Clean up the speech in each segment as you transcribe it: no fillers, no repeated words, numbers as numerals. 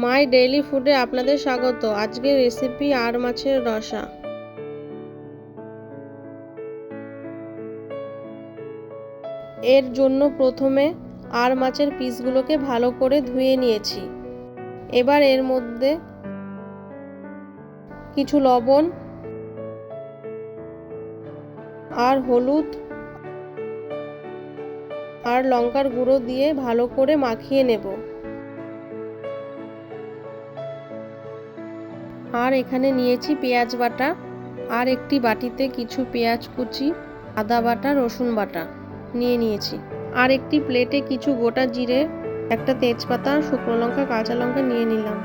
My daily ফুডে আপনাদের স্বাগত। আজকের রেসিপি আর মাছের রসা। এর জন্য প্রথমে আর মাছের পিসগুলোকে ভালো করে ধুয়ে নিয়েছি। এবার এর মধ্যে কিছু লবণ আর হলুদ আর লঙ্কার গুঁড়ো দিয়ে ভালো করে মাখিয়ে নেব। আর এখানে নিয়েছি পেঁয়াজ বাটা, আর একটি বাটিতে কিছু পেঁয়াজ কুচি, আদা বাটা, রসুন বাটা নিয়েছি। আর একটি প্লেটে কিছু গোটা জিরে, একটা তেজপাতা, শুকনো লঙ্কা, কাঁচা লঙ্কা নিয়ে নিলাম।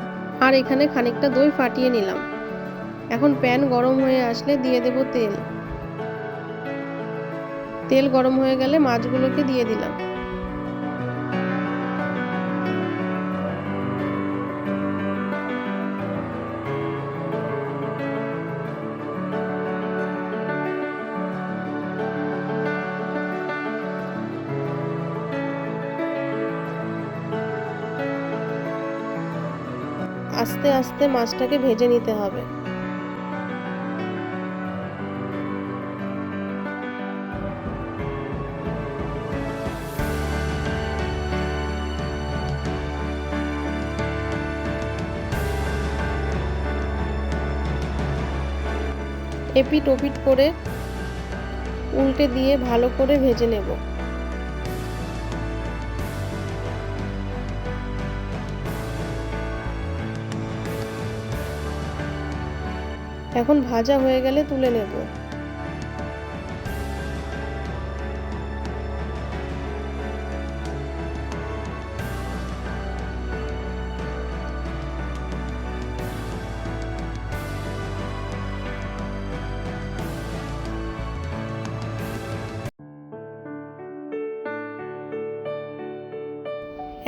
আর এখানে খানিকটা দই ফাটিয়ে নিলাম। এখন প্যান গরম হয়ে আসলে দিয়ে দেব তেল। তেল গরম হয়ে গেলে মাছগুলোকে দিয়ে দিলাম। আস্তে আস্তে মাছটাকে ভেজে নিতে হবে। এপিট ওপিট করে উল্টে দিয়ে ভালো করে ভেজে নেব। এখন ভাজা হয়ে গেলে তুলে নেব।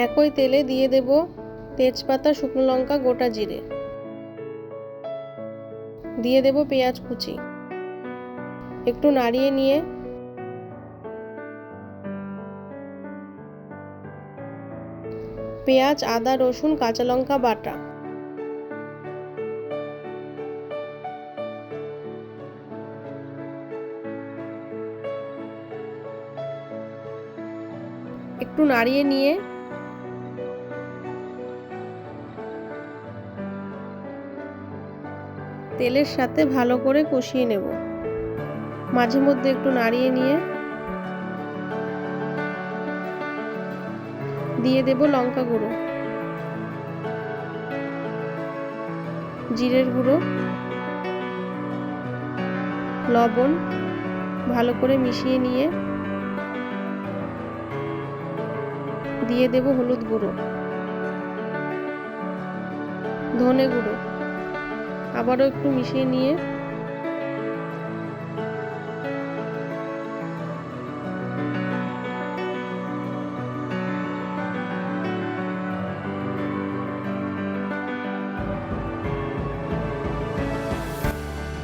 একই তেলে দিয়ে দেব তেজপাতা, শুকনো লঙ্কা, গোটা জিরে, দিয়ে দেব পেঁয়াজ কুচি। একটু নাড়িয়ে নিয়ে পেঁয়াজ, আদা, রসুন, কাঁচা লঙ্কা বাটা, একটু নাড়িয়ে নিয়ে তেলের সাথে ভালো করে কষিয়ে নেব। মাঝে মধ্যে একটু নাড়িয়ে নিয়ে দিয়ে দেব লঙ্কা গুঁড়ো, জিরের গুঁড়ো, লবণ, ভালো করে মিশিয়ে নিয়ে দিয়ে দেব হলুদ গুঁড়ো, ধনে গুঁড়ো, আবারও একটু মিশিয়ে নিয়ে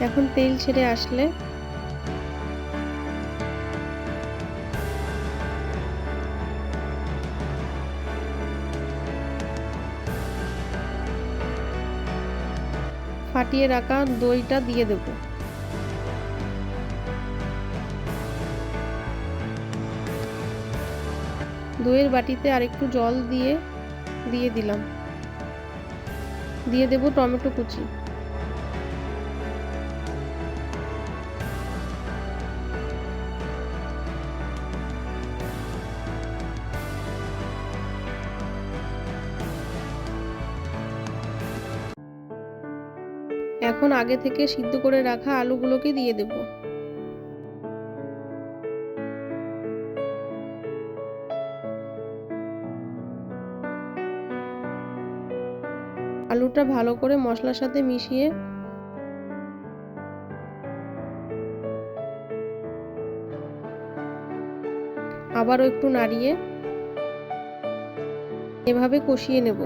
এখন তেল ছেড়ে আসলে ফাটিয়ে রাখা দইটা দিয়ে দেব। দইয়ের বাটিতে আরেকটু জল দিয়ে দিলাম। দিয়ে দেব টমেটো কুচি। এখন আগে থেকে সিদ্ধ করে রাখা আলুগুলোকে দিয়ে দেব। আলুটা ভালো করে মশলার সাথে মিশিয়ে আবারও একটু নাড়িয়ে এভাবে কষিয়ে নেব।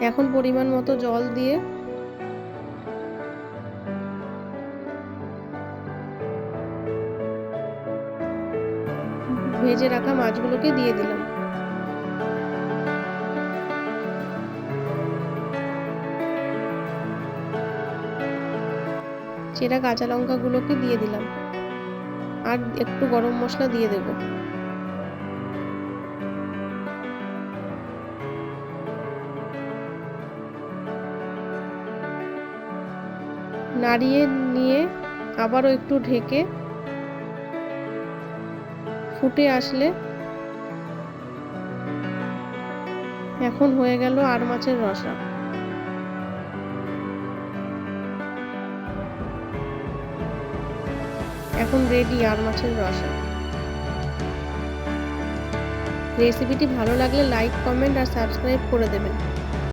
এখন পরিমাণ মতো জল দিয়ে ভেজে রাখা মাছগুলোকে দিয়ে দিলাম। চেরা কাঁচা লঙ্কাগুলোকে দিয়ে দিলাম আর একটু গরম মশলা দিয়ে দেব। নাড়িয়ে নিয়ে আবারও একটু ঢেকে ফুটে আসলে এখন হয়ে গেল আর মাছের রসা। এখন রেডি আর মাছের রসা। রেসিপিটি ভালো লাগলে লাইক, কমেন্ট আর সাবস্ক্রাইব করে দেবেন।